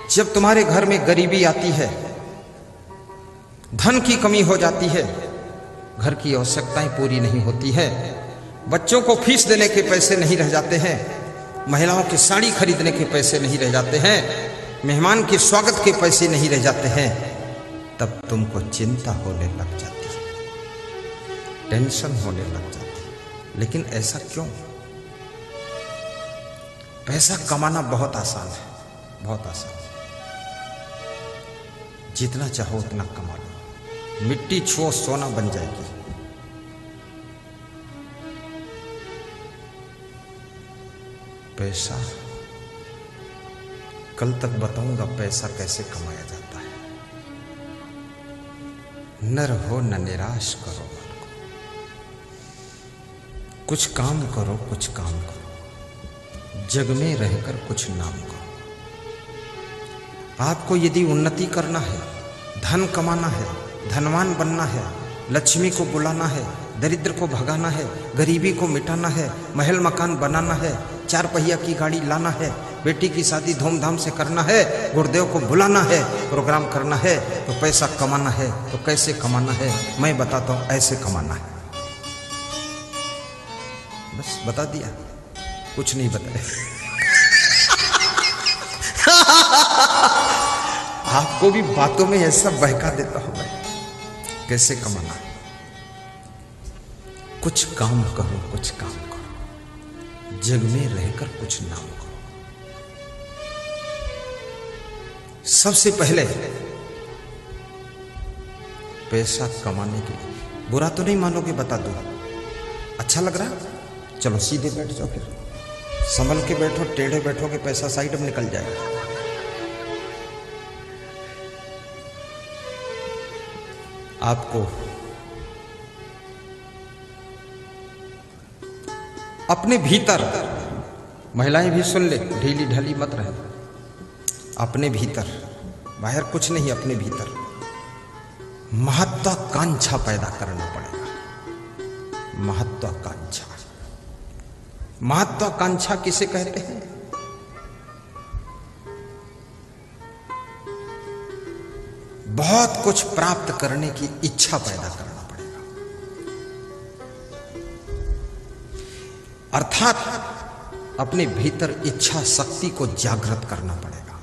जब तुम्हारे घर में गरीबी आती है, धन की कमी हो जाती है, घर की आवश्यकताएं पूरी नहीं होती है, बच्चों को फीस देने के पैसे नहीं रह जाते हैं, महिलाओं की साड़ी खरीदने के पैसे नहीं रह जाते हैं, मेहमान के स्वागत के पैसे नहीं रह जाते हैं, तब तुमको चिंता होने लग जाती है, टेंशन होने लग जाती है। लेकिन ऐसा क्यों? पैसा कमाना बहुत आसान है, बहुत आसान है। जितना चाहो उतना कमा लो, मिट्टी छुओ सोना बन जाएगी। पैसा कल तक बताऊंगा पैसा कैसे कमाया जाता है। न रहो न निराश करो मन को, कुछ काम करो, कुछ काम करो, जग में रहकर कुछ नाम करो। आपको यदि उन्नति करना है, धन कमाना है, धनवान बनना है, लक्ष्मी को बुलाना है, दरिद्र को भगाना है, गरीबी को मिटाना है, महल मकान बनाना है, 4 पहिया की गाड़ी लाना है, बेटी की शादी धूमधाम से करना है, गुरुदेव को बुलाना है, प्रोग्राम करना है, तो पैसा कमाना है। तो कैसे कमाना है मैं बताता हूं, ऐसे कमाना है। बस बता दिया, कुछ नहीं बताया। आपको भी बातों में ऐसा बहका देता हूं मैं। कैसे कमाना है? कुछ काम करो, कुछ काम करो, जग में रहकर कुछ नाम करो। सबसे पहले पैसा कमाने के लिए, बुरा तो नहीं मानोगे, बता दो। अच्छा लग रहा? चलो सीधे बैठ जाओ, फिर संभल के बैठो, टेढ़े बैठोगे पैसा साइड में निकल जाएगा। आपको अपने भीतर, महिलाएं भी सुन ले, ढीली ढाली मत रहे, अपने भीतर, बाहर कुछ नहीं, अपने भीतर महत्वाकांक्षा पैदा करना पड़ेगा। महत्वाकांक्षा, महत्वाकांक्षा किसे कहते हैं? बहुत कुछ प्राप्त करने की इच्छा पैदा करना पड़ेगा, अर्थात अपने भीतर इच्छा शक्ति को जागृत करना पड़ेगा।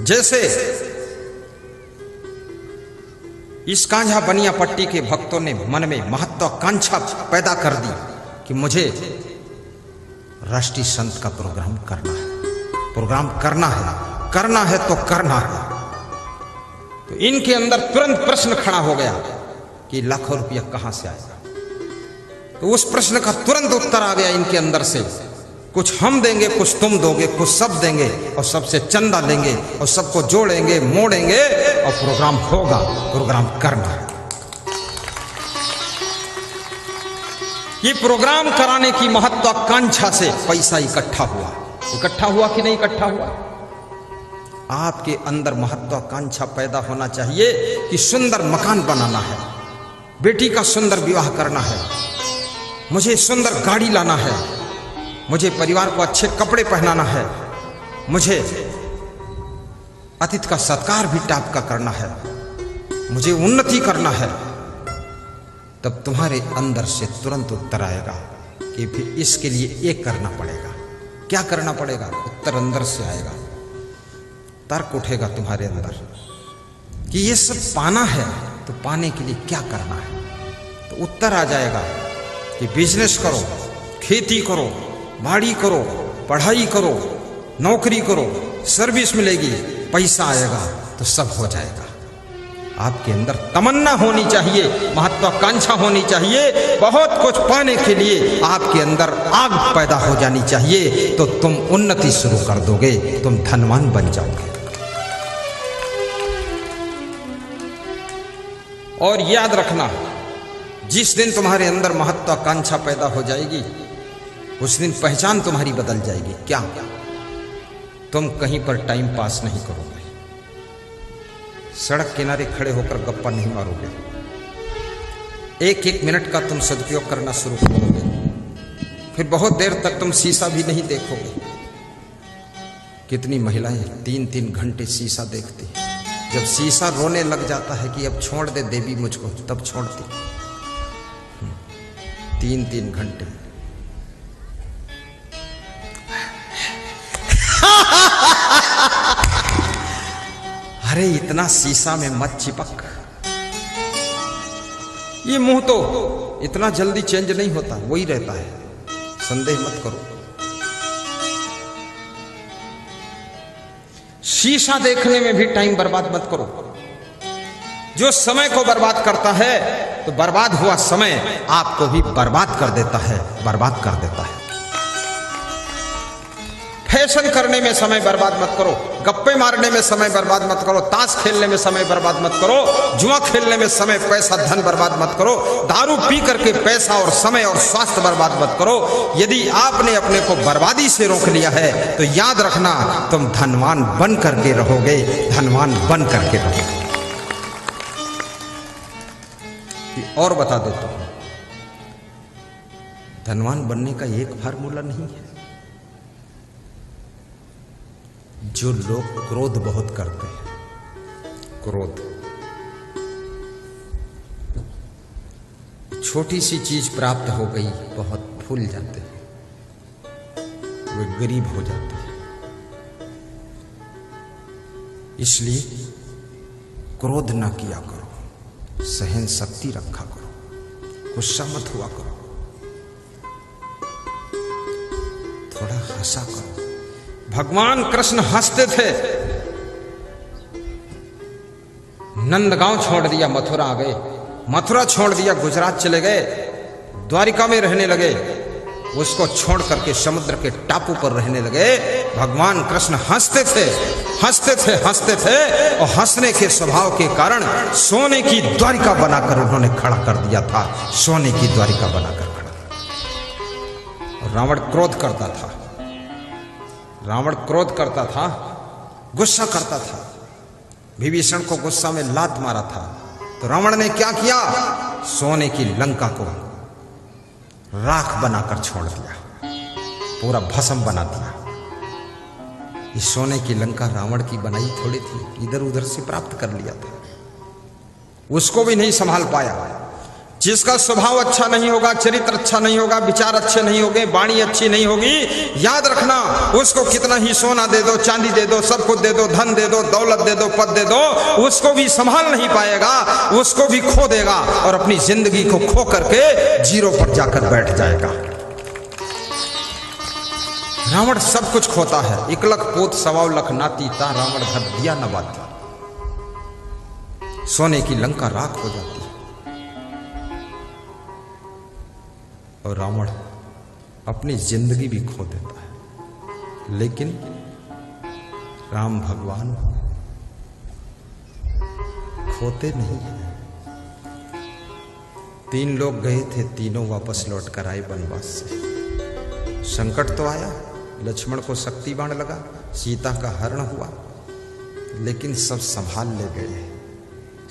जैसे इस कांझा बनिया पट्टी के भक्तों ने मन में महत्वाकांक्षा पैदा कर दी कि मुझे राष्ट्रीय संत का प्रोग्राम करना है, प्रोग्राम करना है, करना है तो करना है। तो इनके अंदर तुरंत प्रश्न खड़ा हो गया कि लाखों रुपया कहां से आएगा। तो उस प्रश्न का तुरंत उत्तर आ गया इनके अंदर से, कुछ हम देंगे, कुछ तुम दोगे, कुछ सब देंगे और सबसे चंदा लेंगे और सबको जोड़ेंगे, मोड़ेंगे और प्रोग्राम होगा, प्रोग्राम करना है। ये प्रोग्राम कराने की महत्वाकांक्षा से पैसा इकट्ठा हुआ। इकट्ठा हुआ कि नहीं इकट्ठा हुआ? आपके अंदर महत्वाकांक्षा पैदा होना चाहिए कि सुंदर मकान बनाना है, बेटी का सुंदर विवाह करना है, मुझे सुंदर गाड़ी लाना है, मुझे परिवार को अच्छे कपड़े पहनाना है, मुझे अतिथि का सत्कार भी टाप का करना है, मुझे उन्नति करना है। तब तुम्हारे अंदर से तुरंत उत्तर आएगा कि फिर इसके लिए एक करना पड़ेगा। क्या करना पड़ेगा? उत्तर अंदर से आएगा, तर्क उठेगा तुम्हारे अंदर कि ये सब पाना है, तो पाने के लिए क्या करना है? तो उत्तर आ जाएगा कि बिजनेस करो, खेती करो, बाड़ी करो, पढ़ाई करो, नौकरी करो, सर्विस मिलेगी, पैसा आएगा, तो सब हो जाएगा। आपके अंदर तमन्ना होनी चाहिए, महत्वाकांक्षा होनी चाहिए, बहुत कुछ पाने के लिए आपके अंदर आग पैदा हो जानी चाहिए, तो तुम उन्नति शुरू कर दोगे, तुम धनवान बन जाओगे। और याद रखना, जिस दिन तुम्हारे अंदर महत्वाकांक्षा पैदा हो जाएगी, उस दिन पहचान तुम्हारी बदल जाएगी। क्या? तुम कहीं पर टाइम पास नहीं करोगे, सड़क किनारे खड़े होकर गप्पा नहीं मारोगे, एक एक मिनट का तुम सदुपयोग करना शुरू करोगे, फिर बहुत देर तक तुम शीशा भी नहीं देखोगे, कितनी महिलाएं 3-3 घंटे शीशा देखती, जब शीशा रोने लग जाता है कि अब छोड़ दे देवी मुझको, तब छोड़ती। 3-3 घंटे। अरे इतना शीशा में मत चिपक, ये मुंह तो इतना जल्दी चेंज नहीं होता, वही रहता है, संदेह मत करो। शीशा देखने में भी टाइम बर्बाद मत करो। जो समय को बर्बाद करता है तो बर्बाद हुआ समय आपको भी बर्बाद कर देता है, बर्बाद कर देता है। फैशन करने में समय बर्बाद मत करो, गप्पे मारने में समय बर्बाद मत करो, ताश खेलने में समय बर्बाद मत करो, जुआ खेलने में समय, पैसा, धन बर्बाद मत करो, दारू पी करके पैसा और समय और स्वास्थ्य बर्बाद मत करो। यदि आपने अपने को बर्बादी से रोक लिया है तो याद रखना, तुम धनवान बन करके रहोगे, धनवान बन करके रहोगे। और बता देता हूं, धनवान बनने का एक फार्मूला नहीं है। जो लोग क्रोध बहुत करते हैं, क्रोध, छोटी सी चीज प्राप्त हो गई बहुत फूल जाते हैं, वे गरीब हो जाते हैं। इसलिए क्रोध ना किया करो, सहन शक्ति रखा करो, गुस्सा मत हुआ करो, थोड़ा हंसा करो। भगवान कृष्ण हंसते थे। नंदगांव छोड़ दिया, मथुरा आ गए, मथुरा छोड़ दिया, गुजरात चले गए, द्वारिका में रहने लगे, उसको छोड़ करके समुद्र के टापू पर रहने लगे। भगवान कृष्ण हंसते थे, हंसते थे, हंसते थे, और हंसने के स्वभाव के कारण सोने की द्वारिका बनाकर उन्होंने खड़ा कर दिया था, सोने की द्वारिका बनाकर खड़ा। और रावण क्रोध करता था, रावण क्रोध करता था, गुस्सा करता था, विभीषण को गुस्सा में लात मारा था, तो रावण ने क्या किया? सोने की लंका को राख बनाकर छोड़ दिया, पूरा भस्म बना दिया। इस सोने की लंका रावण की बनाई थोड़ी थी, इधर उधर से प्राप्त कर लिया था, उसको भी नहीं संभाल पाया। जिसका स्वभाव अच्छा नहीं होगा, चरित्र अच्छा नहीं होगा, विचार अच्छे नहीं होंगे, वाणी अच्छी नहीं होगी, याद रखना, उसको कितना ही सोना दे दो, चांदी दे दो, सब कुछ दे दो, धन दे दो, दौलत दे दो, पद दे दो, उसको भी संभाल नहीं पाएगा, उसको भी खो देगा और अपनी जिंदगी को खो करके जीरो पर जाकर बैठ जाएगा। रावण सब कुछ खोता है, 1 लख पोत 1.25 लाख नाती ता रावण धर दिया न बाती। सोने की लंका राख हो जाती है और रावण अपनी जिंदगी भी खो देता है। लेकिन राम भगवान खोते नहीं हैं। 3 लोग गए थे, तीनों वापस लौट कर आए वनवास से। संकट तो आया, लक्ष्मण को शक्ति बाण लगा, सीता का हरण हुआ, लेकिन सब संभाल ले गए।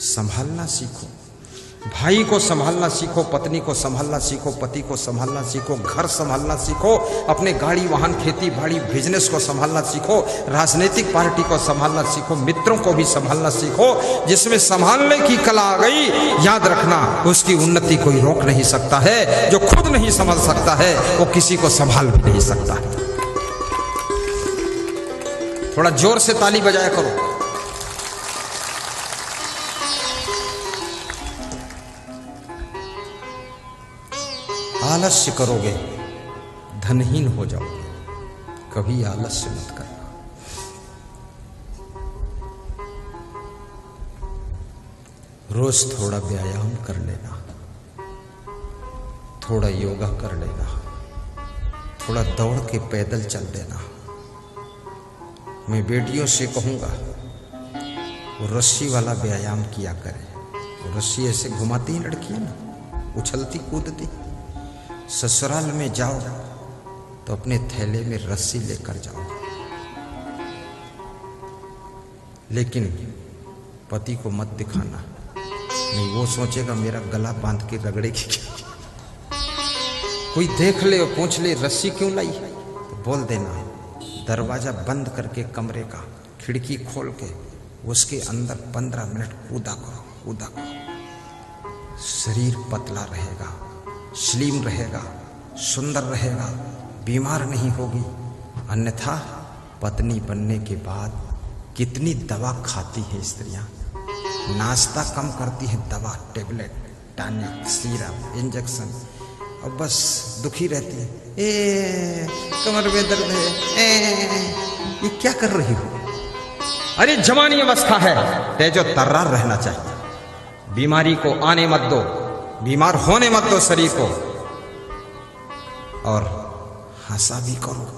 संभालना सीखो, भाई को संभालना सीखो, पत्नी को संभालना सीखो, पति को संभालना सीखो, घर संभालना सीखो, अपने गाड़ी वाहन खेती बाड़ी बिजनेस को संभालना सीखो, राजनीतिक पार्टी को संभालना सीखो, मित्रों को भी संभालना सीखो। जिसमें संभालने की कला आ गई, याद रखना, उसकी उन्नति कोई रोक नहीं सकता है। जो खुद नहीं संभाल सकता है वो किसी को संभाल भी नहीं सकता। थोड़ा जोर से ताली बजाया करो। आलस्य करोगे धनहीन हो जाओगे, कभी आलस्य मत करना। रोज थोड़ा व्यायाम कर लेना, थोड़ा योगा कर लेना, थोड़ा दौड़ के पैदल चल देना। मैं बेटियों से कहूंगा वो रस्सी वाला व्यायाम किया करें। वो रस्सी ऐसे घुमाती हैं लड़कियां ना, उछलती कूदती। ससुराल में जाओ तो अपने थैले में रस्सी लेकर जाओ, लेकिन पति को मत दिखाना, नहीं वो सोचेगा मेरा गला बांध के रगड़ेगी क्या। कोई देख ले और पूछ ले रस्सी क्यों लाई, तो बोल देना दरवाजा बंद करके कमरे का खिड़की खोल के उसके अंदर 15 मिनट कूदा करो। शरीर पतला रहेगा, स्लिम रहेगा, सुंदर रहेगा, बीमार नहीं होगी। अन्यथा पत्नी बनने के बाद कितनी दवा खाती है स्त्रियां, नाश्ता कम करती है, दवा, टेबलेट, टॉनिक, सीरप, इंजेक्शन, और बस दुखी रहती है। कमर में दर्द है, ये क्या कर रही हो? अरे जवानी अवस्था है, तेजो तर्रार रहना चाहिए। बीमारी को आने मत दो, बीमार होने मत दो शरीर को। और हंसा भी करो,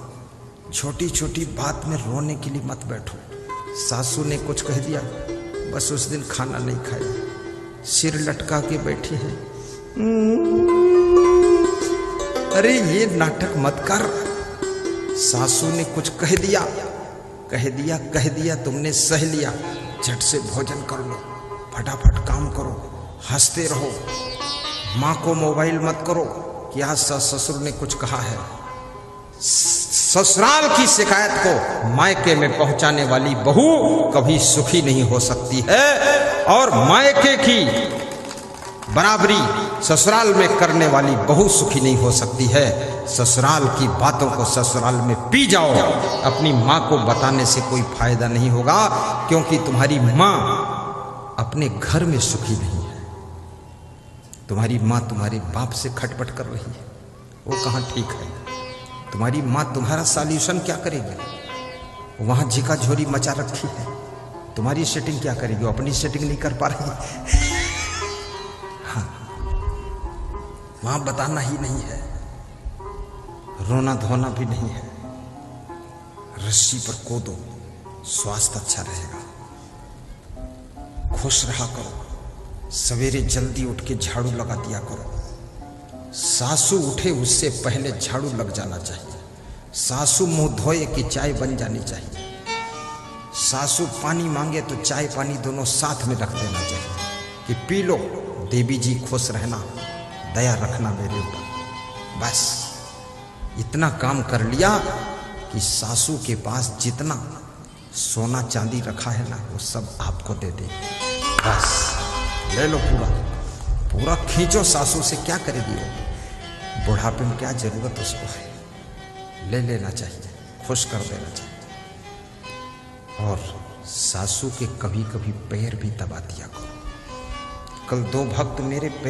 छोटी छोटी बात में रोने के लिए मत बैठो। सासू ने कुछ कह दिया, बस उस दिन खाना नहीं खाया, सिर लटका के बैठी है। अरे ये नाटक मत कर। सासू ने कुछ कह दिया, तुमने सह लिया, झट से भोजन कर लो, फटाफट काम करो, हंसते रहो। माँ को मोबाइल मत करो कि आज ससुर ने कुछ कहा है। ससुराल की शिकायत को मायके में पहुंचाने वाली बहू कभी सुखी नहीं हो सकती है, और मायके की बराबरी ससुराल में करने वाली बहू सुखी नहीं हो सकती है। ससुराल की बातों को ससुराल में पी जाओ, अपनी माँ को बताने से कोई फायदा नहीं होगा, क्योंकि तुम्हारी माँ अपने घर में सुखी नहीं है। तुम्हारी माँ तुम्हारे बाप से खटपट कर रही है, वो कहाँ ठीक है। तुम्हारी माँ तुम्हारा सॉल्यूशन क्या करेगी? वहां झिका झोरी मचा रखी है, तुम्हारी सेटिंग क्या करेगी? वो अपनी सेटिंग नहीं कर पा रही। हाँ, वहां बताना ही नहीं है, रोना धोना भी नहीं है। रस्सी पर कूदो, स्वास्थ्य अच्छा रहेगा। खुश रहा करो, सवेरे जल्दी उठ के झाड़ू लगा दिया करो। सासू उठे उससे पहले झाड़ू लग जाना चाहिए। सासू मुंह धोए कि चाय बन जानी चाहिए। सासू पानी मांगे तो चाय पानी दोनों साथ में रख देना चाहिए कि पी लो, देवी जी खुश रहना, दया रखना मेरे ऊपर। बस इतना काम कर लिया कि सासू के पास जितना सोना चांदी रखा है ना, वो सब आपको दे दे। बस ले लो, पूरा खींचो। सासू से क्या करेगी वो? बुढ़ापे में क्या जरूरत उसको है? ले लेना चाहिए, खुश कर देना चाहिए। और सासू के कभी कभी पैर भी दबा दिया करो। कल 2 भक्त मेरे पैर